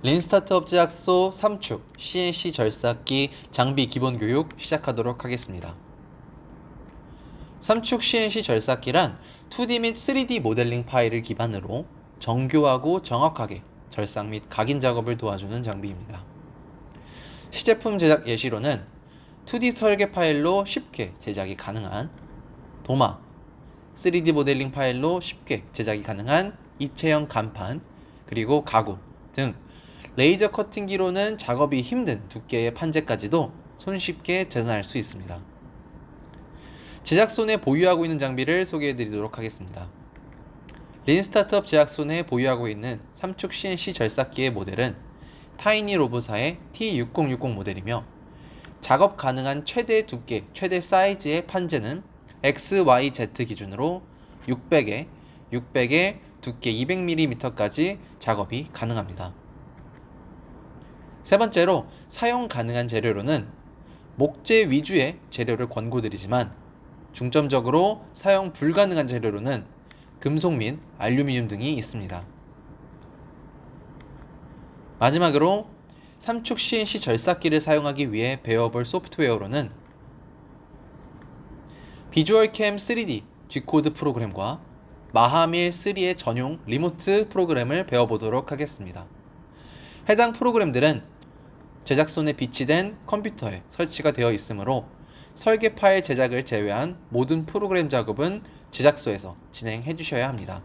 린 스타트업 제약소 3축 CNC 절삭기 장비 기본 교육 시작하도록 하겠습니다. 3축 CNC 절삭기란 2D 및 3D 모델링 파일을 기반으로 정교하고 정확하게 절삭 및 각인 작업을 도와주는 장비입니다. 시제품 제작 예시로는 2D 설계 파일로 쉽게 제작이 가능한 도마, 3D 모델링 파일로 쉽게 제작이 가능한 입체형 간판, 그리고 가구 등 레이저 커팅기로는 작업이 힘든 두께의 판재까지도 손쉽게 재단할 수 있습니다. 제작손에 보유하고 있는 장비를 소개해드리도록 하겠습니다. 린 스타트업 제작손에 보유하고 있는 3축 CNC 절삭기의 모델은 타이니 로보사의 T6060 모델이며 작업 가능한 최대 두께, 최대 사이즈의 판재는 XYZ 기준으로 600에 두께 200mm까지 작업이 가능합니다. 세 번째로 사용 가능한 재료로는 목재 위주의 재료를 권고드리지만 중점적으로 사용 불가능한 재료로는 금속 및 알루미늄 등이 있습니다. 마지막으로 3축 CNC 절삭기를 사용하기 위해 배워볼 소프트웨어로는 비주얼캠 3D G코드 프로그램과 마하밀 3의 전용 리모트 프로그램을 배워보도록 하겠습니다. 해당 프로그램들은 제작손에 비치된 컴퓨터에 설치가 되어 있으므로 설계 파일 제작을 제외한 모든 프로그램 작업은 제작소에서 진행해 주셔야 합니다.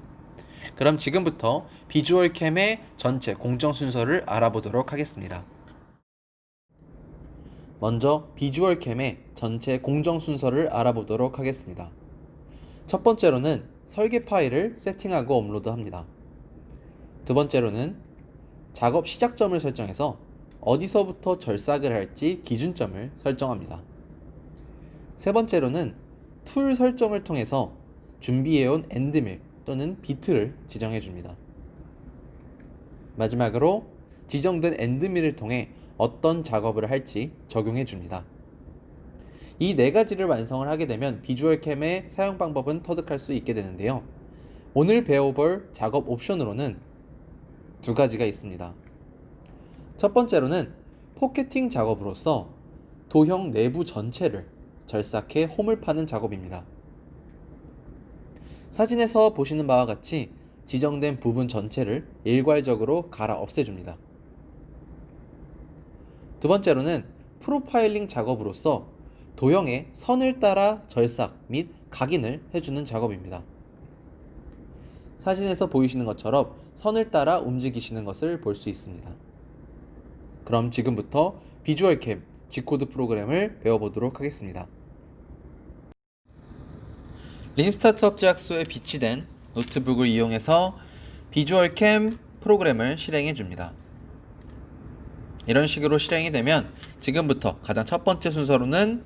그럼 지금부터 비주얼캠의 전체 공정 순서를 알아보도록 하겠습니다. 먼저 비주얼캠의 전체 공정 순서를 알아보도록 하겠습니다. 첫 번째로는 설계 파일을 세팅하고 업로드합니다. 두 번째로는 작업 시작점을 설정해서 어디서부터 절삭을 할지 기준점을 설정합니다. 세 번째로는 툴 설정을 통해서 준비해온 엔드밀 또는 비트를 지정해줍니다. 마지막으로 지정된 엔드밀을 통해 어떤 작업을 할지 적용해줍니다. 이 네 가지를 완성을 하게 되면 비주얼캠의 사용 방법은 터득할 수 있게 되는데요. 오늘 배워볼 작업 옵션으로는 두 가지가 있습니다. 첫 번째로는 포켓팅 작업으로서 도형 내부 전체를 절삭해 홈을 파는 작업입니다. 사진에서 보시는 바와 같이 지정된 부분 전체를 일괄적으로 갈아 없애줍니다. 두 번째로는 프로파일링 작업으로서 도형의 선을 따라 절삭 및 각인을 해주는 작업입니다. 사진에서 보이시는 것처럼 선을 따라 움직이시는 것을 볼 수 있습니다. 그럼 지금부터 비주얼캠 G코드 프로그램을 배워보도록 하겠습니다. 린 스타트업 제약소에 비치된 노트북을 이용해서 비주얼캠 프로그램을 실행해 줍니다. 이런 식으로 실행이 되면 지금부터 가장 첫 번째 순서로는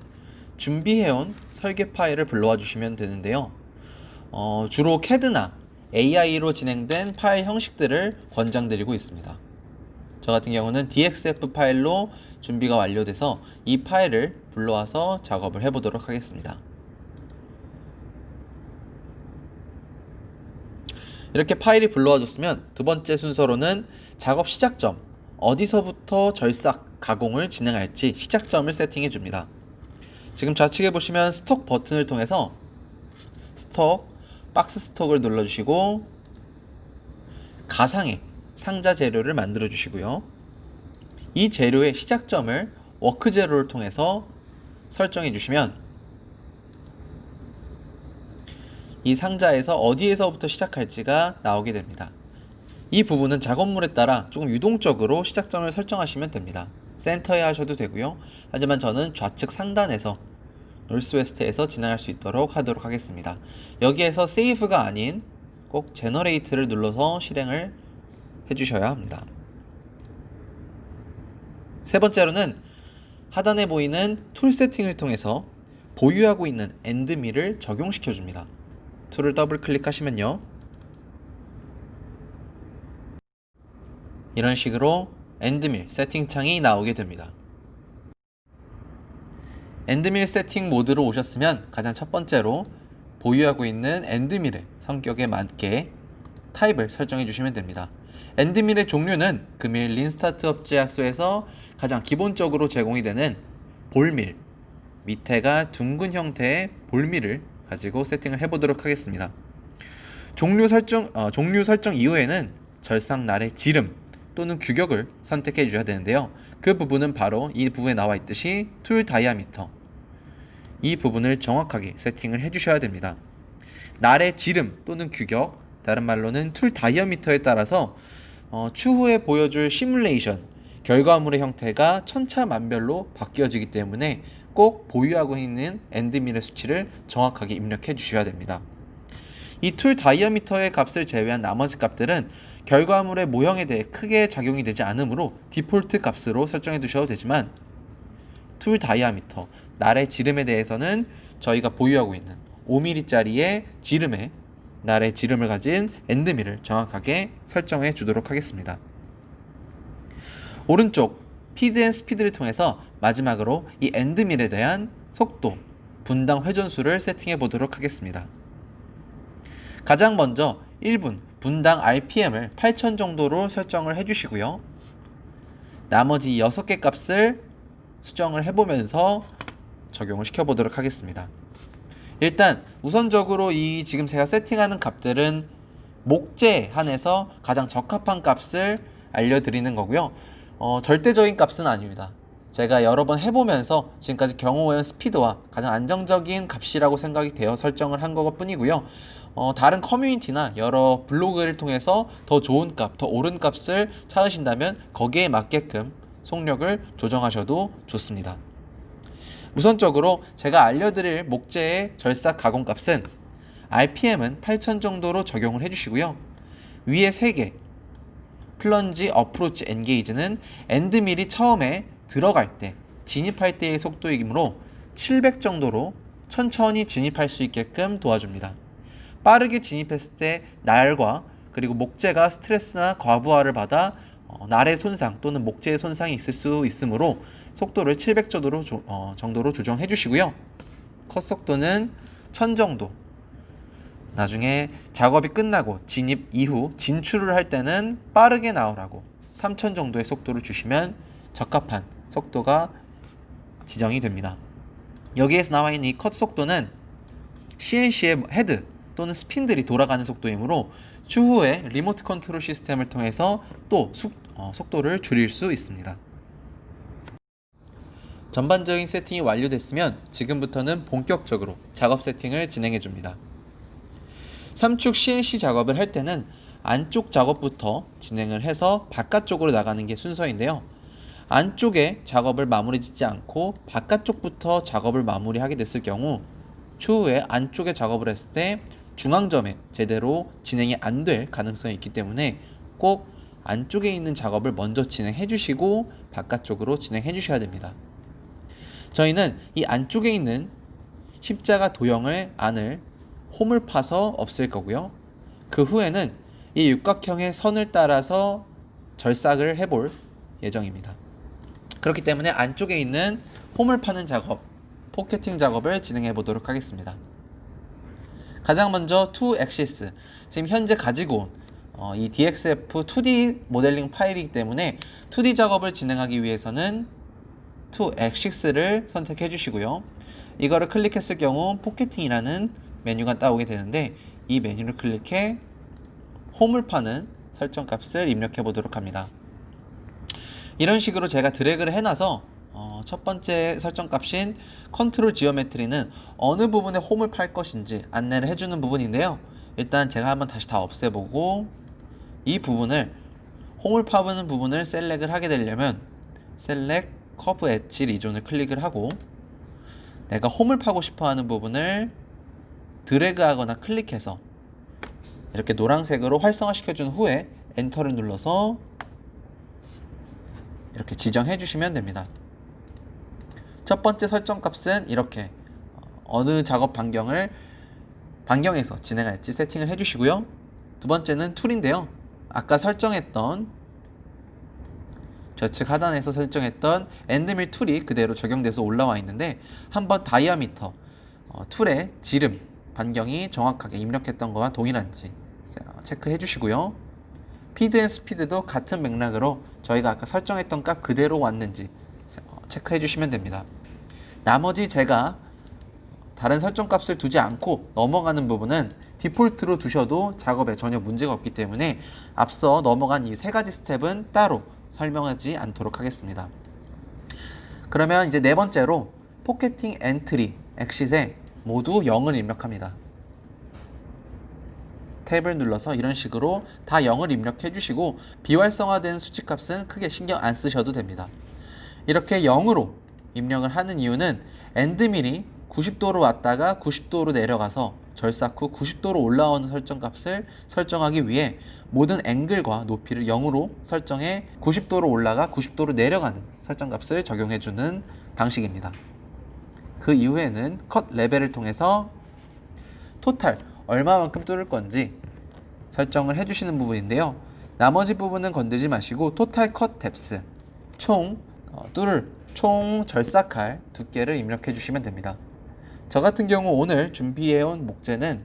준비해온 설계 파일을 불러와 주시면 되는데요. 주로 CAD나 AI로 진행된 파일 형식들을 권장드리고 있습니다. 저 같은 경우는 DXF 파일로 준비가 완료돼서 이 파일을 불러와서 작업을 해보도록 하겠습니다. 이렇게 파일이 불러와졌으면 두 번째 순서로는 작업 시작점, 어디서부터 절삭, 가공을 진행할지 시작점을 세팅해 줍니다. 지금 좌측에 보시면 스톡 버튼을 통해서 박스 스톡을 눌러주시고 가상의 상자 재료를 만들어 주시고요. 이 재료의 시작점을 워크 재료를 통해서 설정해 주시면 이 상자에서 어디에서부터 시작할지가 나오게 됩니다. 이 부분은 작업물에 따라 조금 유동적으로 시작점을 설정하시면 됩니다. 센터에 하셔도 되고요. 하지만 저는 좌측 상단에서 노스웨스트에서 진행할 수 있도록 하도록 하겠습니다. 여기에서 세이브가 아닌 꼭 제너레이트를 눌러서 실행을 해주셔야 합니다. 세 번째로는 하단에 보이는 툴 세팅을 통해서 보유하고 있는 엔드밀을 적용시켜 줍니다. 툴을 더블 클릭하시면요, 이런 식으로 엔드밀 세팅 창이 나오게 됩니다. 엔드밀 세팅 모드로 오셨으면 가장 첫 번째로 보유하고 있는 엔드밀의 성격에 맞게 타입을 설정해 주시면 됩니다. 엔드밀의 종류는 금일 린스타트 업체약소에서 가장 기본적으로 제공이 되는 볼밀, 밑에가 둥근 형태의 볼밀을 가지고 세팅을 해보도록 하겠습니다. 종류 설정 이후에는 절삭날의 지름 또는 규격을 선택해 주셔야 되는데요. 그 부분은 바로 이 부분에 나와 있듯이 툴 다이아미터, 이 부분을 정확하게 세팅을 해 주셔야 됩니다. 날의 지름 또는 규격, 다른 말로는 툴 다이아미터에 따라서 추후에 보여줄 시뮬레이션 결과물의 형태가 천차만별로 바뀌어지기 때문에 꼭 보유하고 있는 엔드밀의 수치를 정확하게 입력해 주셔야 됩니다. 이 툴 다이아미터의 값을 제외한 나머지 값들은 결과물의 모형에 대해 크게 작용이 되지 않으므로 디폴트 값으로 설정해 두셔도 되지만, 툴 다이아미터, 날의 지름에 대해서는 저희가 보유하고 있는 5mm짜리의 지름에 날의 지름을 가진 엔드밀을 정확하게 설정해 주도록 하겠습니다. 오른쪽 피드 앤 스피드를 통해서 마지막으로 이 엔드밀에 대한 속도, 분당 회전수를 세팅해 보도록 하겠습니다. 가장 먼저 1분 분당 RPM을 8000 정도로 설정을 해주시고요. 나머지 6개 값을 수정을 해보면서 적용을 시켜보도록 하겠습니다. 일단 우선적으로 이 지금 제가 세팅하는 값들은 목재에 한해서 가장 적합한 값을 알려드리는 거고요. 절대적인 값은 아닙니다. 제가 여러 번 해보면서 지금까지 경호원 스피드와 가장 안정적인 값이라고 생각이 되어 설정을 한 것뿐이고요. 다른 커뮤니티나 여러 블로그를 통해서 더 좋은 값, 더 옳은 값을 찾으신다면 거기에 맞게끔 속력을 조정하셔도 좋습니다. 우선적으로 제가 알려드릴 목재의 절삭 가공 값은 RPM은 8000 정도로 적용을 해주시고요. 위에 3개 플런지, 어프로치, 엔게이지는 엔드밀이 처음에 들어갈 때, 진입할 때의 속도이므로 700 정도로 천천히 진입할 수 있게끔 도와줍니다. 빠르게 진입했을 때 날과 그리고 목재가 스트레스나 과부하를 받아 날의 손상 또는 목재의 손상이 있을 수 있으므로 속도를 700 정도로 조정해 주시고요. 컷 속도는 1000 정도. 나중에 작업이 끝나고 진입 이후 진출을 할 때는 빠르게 나오라고 3000 정도의 속도를 주시면 적합한 속도가 지정이 됩니다. 여기에서 나와 있는 이 컷 속도는 CNC의 헤드 또는 스핀들이 돌아가는 속도이므로 추후에 리모트 컨트롤 시스템을 통해서 또 속도를 줄일 수 있습니다. 전반적인 세팅이 완료됐으면 지금부터는 본격적으로 작업 세팅을 진행해 줍니다. 3축 CNC 작업을 할 때는 안쪽 작업부터 진행을 해서 바깥쪽으로 나가는 게 순서인데요. 안쪽에 작업을 마무리 짓지 않고 바깥쪽부터 작업을 마무리하게 됐을 경우 추후에 안쪽에 작업을 했을 때 중앙점에 제대로 진행이 안 될 가능성이 있기 때문에 꼭 안쪽에 있는 작업을 먼저 진행해 주시고 바깥쪽으로 진행해 주셔야 됩니다. 저희는 이 안쪽에 있는 십자가 도형을 안을 홈을 파서 없앨 거고요. 그 후에는 이 육각형의 선을 따라서 절삭을 해볼 예정입니다. 그렇기 때문에 안쪽에 있는 홈을 파는 작업, 포켓팅 작업을 진행해 보도록 하겠습니다. 가장 먼저 2axis, 지금 현재 가지고 온 이 DXF 2D 모델링 파일이기 때문에 2D 작업을 진행하기 위해서는 2axis를 선택해 주시고요. 이거를 클릭했을 경우 포켓팅이라는 메뉴가 따오게 되는데 이 메뉴를 클릭해 홈을 파는 설정 값을 입력해 보도록 합니다. 이런 식으로 제가 드래그를 해놔서 첫 번째 설정 값인 컨트롤 지오메트리는 어느 부분에 홈을 팔 것인지 안내를 해주는 부분인데요. 일단 제가 한번 다시 다 없애보고 이 부분을 홈을 파는 부분을 셀렉을 하게 되려면 셀렉 커브 엣지 리존을 클릭을 하고 내가 홈을 파고 싶어하는 부분을 드래그하거나 클릭해서 이렇게 노란색으로 활성화시켜 준 후에 엔터를 눌러서 이렇게 지정해 주시면 됩니다. 첫 번째 설정 값은 이렇게 어느 작업 반경에서 진행할지 세팅을 해 주시고요. 두 번째는 툴인데요. 아까 설정했던 좌측 하단에서 설정했던 엔드밀 툴이 그대로 적용돼서 올라와 있는데 한번 다이아미터 툴의 지름 반경이 정확하게 입력했던 것과 동일한지 체크해 주시고요. 피드 앤 스피드도 같은 맥락으로 저희가 아까 설정했던 값 그대로 왔는지 체크해 주시면 됩니다. 나머지 제가 다른 설정 값을 두지 않고 넘어가는 부분은 디폴트로 두셔도 작업에 전혀 문제가 없기 때문에 앞서 넘어간 이 세 가지 스텝은 따로 설명하지 않도록 하겠습니다. 그러면 이제 네 번째로 포켓팅 엔트리 엑싯에 모두 0을 입력합니다. 탭을 눌러서 이런 식으로 다 0을 입력해 주시고 비활성화된 수치값은 크게 신경 안 쓰셔도 됩니다. 이렇게 0으로 입력을 하는 이유는 엔드밀이 90도로 왔다가 90도로 내려가서 절삭 후 90도로 올라오는 설정값을 설정하기 위해 모든 앵글과 높이를 0으로 설정해 90도로 올라가 90도로 내려가는 설정값을 적용해주는 방식입니다. 그 이후에는 컷 레벨을 통해서 토탈 얼마만큼 뚫을 건지 설정을 해주시는 부분인데요. 나머지 부분은 건들지 마시고 토탈 컷 뎁스 총 절삭할 두께를 입력해 주시면 됩니다. 저 같은 경우 오늘 준비해온 목재는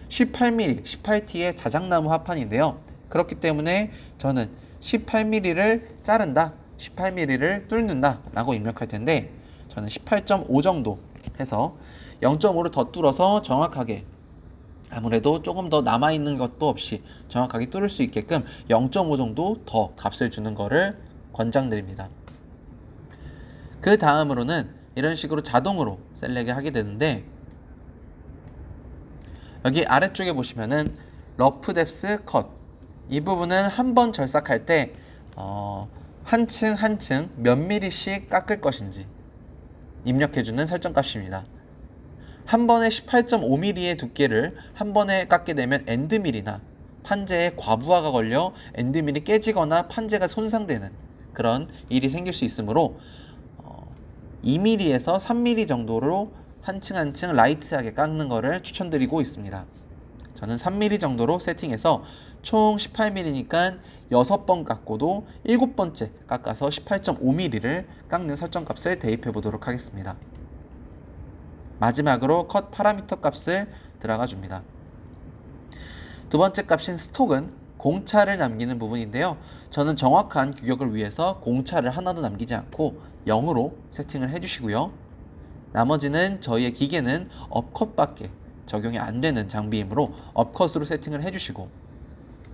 18mm, 18T의 자작나무 합판인데요. 그렇기 때문에 저는 18mm를 자른다, 18mm를 뚫는다 라고 입력할 텐데 저는 18.5 정도 해서 0.5를 더 뚫어서 정확하게 아무래도 조금 더 남아있는 것도 없이 정확하게 뚫을 수 있게끔 0.5 정도 더 값을 주는 거를 권장드립니다. 그 다음으로는 이런 식으로 자동으로 셀렉을 하게 되는데 여기 아래쪽에 보시면은 러프 뎁스 컷 이 부분은 한번 절삭할 때 한 층 한 층 몇 미리씩 깎을 것인지 입력해주는 설정값입니다. 한 번에 18.5mm의 두께를 한 번에 깎게 되면 엔드밀이나 판재에 과부하가 걸려 엔드밀이 깨지거나 판재가 손상되는 그런 일이 생길 수 있으므로 2mm에서 3mm 정도로 한 층 한 층 라이트하게 깎는 것을 추천드리고 있습니다. 저는 3mm 정도로 세팅해서 총 18mm니까 6번 깎고도 7번째 깎아서 18.5mm를 깎는 설정값을 대입해 보도록 하겠습니다. 마지막으로 컷 파라미터 값을 들어가 줍니다. 두 번째 값인 스톡은 공차를 남기는 부분인데요. 저는 정확한 규격을 위해서 공차를 하나도 남기지 않고 0으로 세팅을 해주시고요. 나머지는 저희의 기계는 업컷밖에 적용이 안 되는 장비이므로 업컷으로 세팅을 해주시고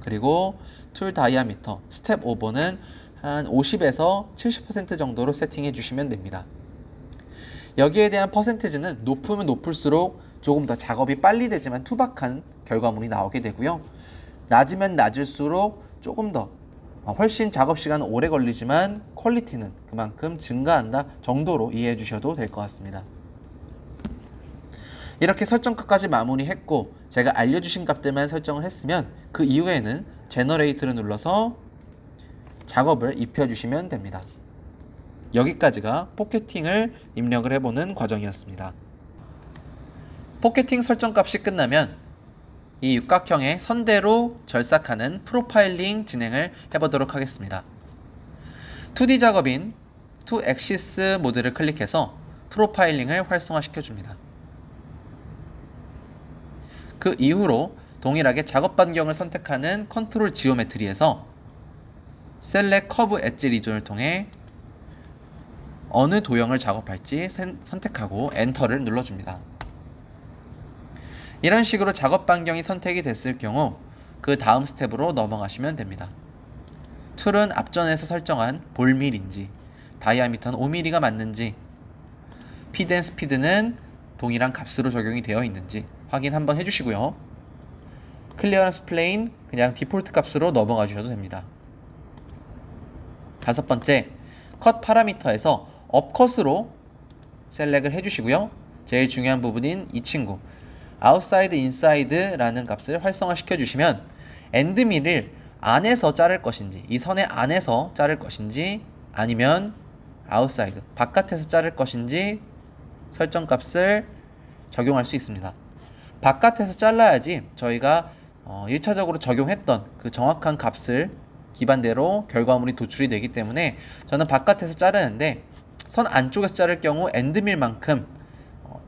그리고 툴 다이아미터 스텝 오버는 한 50에서 70% 정도로 세팅해 주시면 됩니다. 여기에 대한 퍼센테이지는 높으면 높을수록 조금 더 작업이 빨리 되지만 투박한 결과물이 나오게 되고요. 낮으면 낮을수록 조금 더 훨씬 작업 시간은 오래 걸리지만 퀄리티는 그만큼 증가한다 정도로 이해해 주셔도 될 것 같습니다. 이렇게 설정값까지 마무리했고 제가 알려주신 값들만 설정을 했으면 그 이후에는 제너레이트를 눌러서 작업을 입혀주시면 됩니다. 여기까지가 포켓팅을 입력을 해보는 과정이었습니다. 포켓팅 설정값이 끝나면 이 육각형의 선대로 절삭하는 프로파일링 진행을 해보도록 하겠습니다. 2D 작업인 2엑시스 모드를 클릭해서 프로파일링을 활성화시켜줍니다. 그 이후로 동일하게 작업 반경을 선택하는 컨트롤 지오메트리에서 셀렉 커브 엣지 리존을 통해 어느 도형을 작업할지 선택하고 엔터를 눌러줍니다. 이런 식으로 작업 반경이 선택이 됐을 경우 그 다음 스텝으로 넘어가시면 됩니다. 툴은 앞전에서 설정한 볼밀인지 다이아미터는 5mm가 맞는지 피드 앤 스피드는 동일한 값으로 적용이 되어 있는지 확인 한번 해주시고요. 클리어런스 플레인 그냥 디폴트 값으로 넘어가 주셔도 됩니다. 다섯 번째, 컷 파라미터에서 업컷으로 셀렉을 해주시고요. 제일 중요한 부분인 이 친구 outside, inside라는 값을 활성화 시켜주시면 엔드밀을 안에서 자를 것인지 이 선의 안에서 자를 것인지 아니면 outside, 바깥에서 자를 것인지 설정값을 적용할 수 있습니다. 바깥에서 잘라야지 저희가 1차적으로 적용했던 그 정확한 값을 기반대로 결과물이 도출이 되기 때문에 저는 바깥에서 자르는데 선 안쪽에서 자를 경우 엔드밀만큼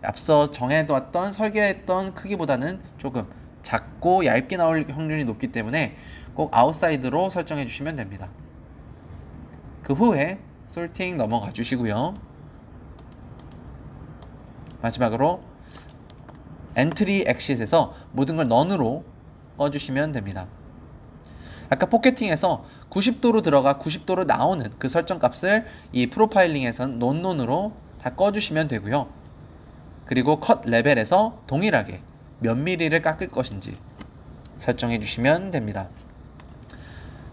앞서 정해두었던 설계했던 크기보다는 조금 작고 얇게 나올 확률이 높기 때문에 꼭 아웃사이드로 설정해 주시면 됩니다. 그 후에 솔팅 넘어가 주시고요. 마지막으로 엔트리 엑싯에서 모든 걸 넌으로 꺼주시면 됩니다. 아까 포켓팅에서 90도로 들어가 90도로 나오는 그 설정 값을 이 프로파일링에서는 논논으로 다 꺼주시면 되고요. 그리고 컷 레벨에서 동일하게 몇 미리를 깎을 것인지 설정해 주시면 됩니다.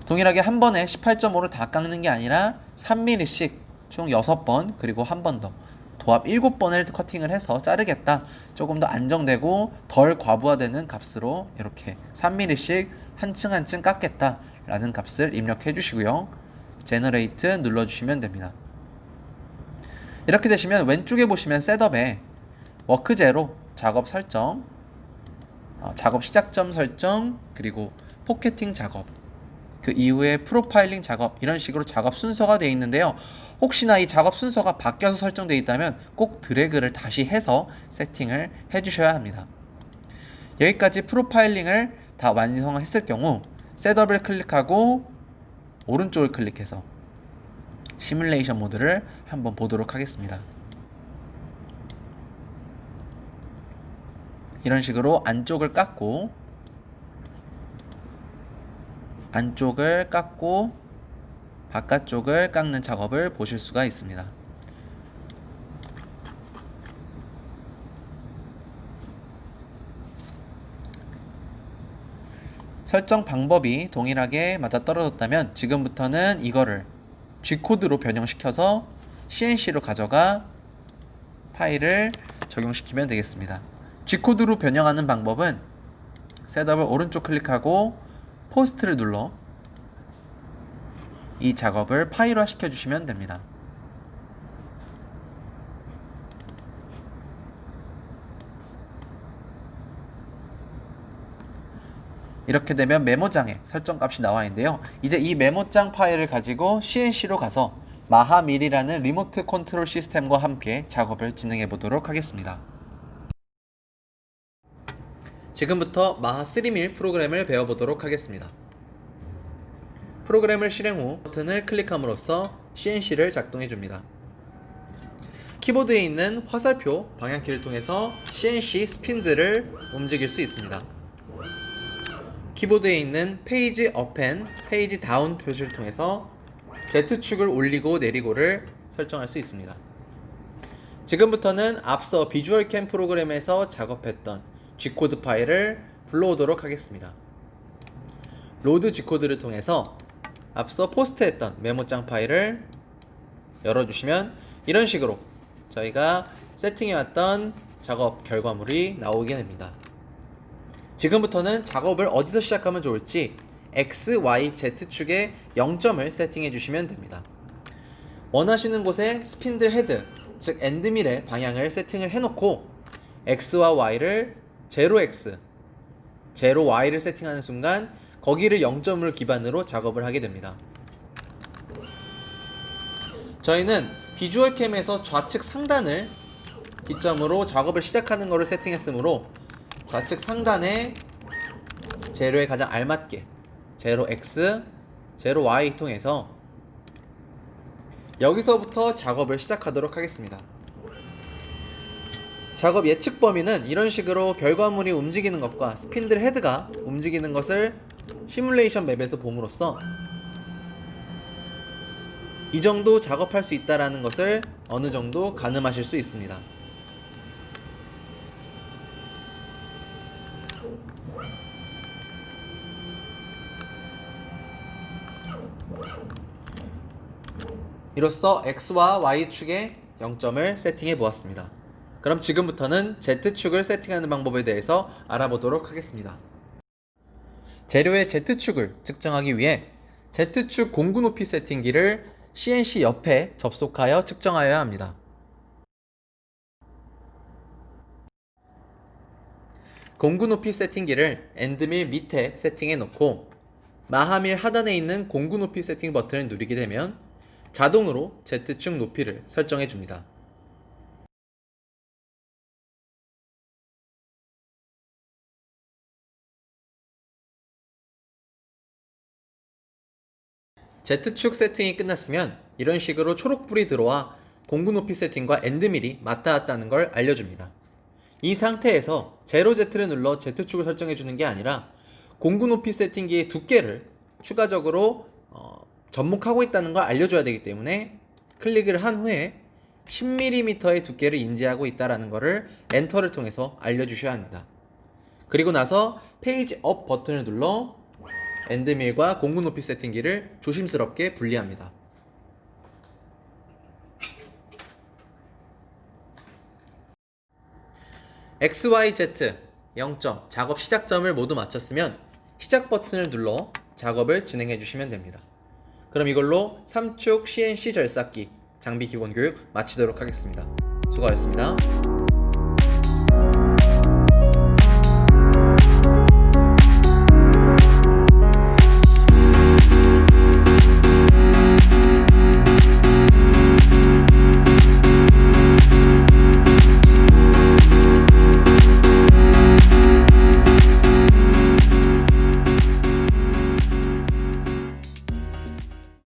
동일하게 한 번에 18.5를 다 깎는 게 아니라 3mm씩 총 6번 그리고 한 번 더 도합 7번을 커팅을 해서 자르겠다. 조금 더 안정되고 덜 과부하되는 값으로 이렇게 3mm씩 한층 한층 깎겠다 라는 값을 입력해 주시고요. 제너레이트 눌러주시면 됩니다. 이렇게 되시면 왼쪽에 보시면 셋업에 워크 제로 작업 설정, 작업 시작점 설정, 그리고 포켓팅 작업, 그 이후에 프로파일링 작업, 이런 식으로 작업 순서가 되어 있는데요. 혹시나 이 작업 순서가 바뀌어서 설정되어 있다면 꼭 드래그를 다시 해서 세팅을 해주셔야 합니다. 여기까지 프로파일링을 다 완성했을 경우 셋업을 클릭하고 오른쪽을 클릭해서 시뮬레이션 모드를 한번 보도록 하겠습니다. 이런 식으로 안쪽을 깎고 바깥쪽을 깎는 작업을 보실 수가 있습니다. 설정 방법이 동일하게 맞아떨어졌다면 지금부터는 이거를 G코드로 변형시켜서 CNC로 가져가 파일을 적용시키면 되겠습니다. G코드로 변형하는 방법은 셋업을 오른쪽 클릭하고 포스트를 눌러 이 작업을 파일화 시켜주시면 됩니다. 이렇게 되면 메모장에 설정값이 나와 있는데요. 이제 이 메모장 파일을 가지고 CNC로 가서 마하밀이라는 리모트 컨트롤 시스템과 함께 작업을 진행해 보도록 하겠습니다. 지금부터 마하 3밀 프로그램을 배워보도록 하겠습니다. 프로그램을 실행 후 버튼을 클릭함으로써 CNC를 작동해 줍니다. 키보드에 있는 화살표 방향키를 통해서 CNC 스핀들을 움직일 수 있습니다. 키보드에 있는 페이지 업 앤 페이지 다운 표시를 통해서 Z축을 올리고 내리고를 설정할 수 있습니다. 지금부터는 앞서 비주얼캠 프로그램에서 작업했던 G코드 파일을 불러오도록 하겠습니다. 로드 G코드를 통해서 앞서 포스트했던 메모장 파일을 열어주시면 이런 식으로 저희가 세팅해왔던 작업 결과물이 나오게 됩니다. 지금부터는 작업을 어디서 시작하면 좋을지 X, Y, Z축에 0점을 세팅해 주시면 됩니다. 원하시는 곳에 스핀들 헤드, 즉 엔드밀의 방향을 세팅을 해놓고 X와 Y를 0X, 0Y를 세팅하는 순간 거기를 0점을 기반으로 작업을 하게 됩니다. 저희는 비주얼캠에서 좌측 상단을 기점으로 작업을 시작하는 것을 세팅했으므로 좌측 상단에 제로에 가장 알맞게 0x, 0y 통해서 여기서부터 작업을 시작하도록 하겠습니다. 작업 예측 범위는 이런 식으로 결과물이 움직이는 것과 스핀들 헤드가 움직이는 것을 시뮬레이션 맵에서 봄으로써 이 정도 작업할 수 있다라는 것을 어느 정도 가늠하실 수 있습니다. 이로써 X와 Y축에 0점을 세팅해 보았습니다. 그럼 지금부터는 Z축을 세팅하는 방법에 대해서 알아보도록 하겠습니다. 재료의 Z축을 측정하기 위해 Z축 공구 높이 세팅기를 CNC 옆에 접속하여 측정하여야 합니다. 공구 높이 세팅기를 엔드밀 밑에 세팅해 놓고 마하밀 하단에 있는 공구 높이 세팅 버튼을 누르게 되면 자동으로 Z축 높이를 설정해 줍니다. Z축 세팅이 끝났으면 이런 식으로 초록불이 들어와 공구 높이 세팅과 엔드밀이 맞닿았다는 걸 알려줍니다. 이 상태에서 0Z를 눌러 Z축을 설정해주는 게 아니라 공구 높이 세팅기의 두께를 추가적으로 접목하고 있다는 걸 알려줘야 되기 때문에 클릭을 한 후에 10mm의 두께를 인지하고 있다는 것을 엔터를 통해서 알려주셔야 합니다. 그리고 나서 페이지 업 버튼을 눌러 엔드밀과 공구 높이 세팅기를 조심스럽게 분리합니다. XYZ 0점 작업 시작점을 모두 마쳤으면 시작 버튼을 눌러 작업을 진행해 주시면 됩니다. 그럼 이걸로 3축 CNC 절삭기 장비 기본 교육 마치도록 하겠습니다. 수고하셨습니다.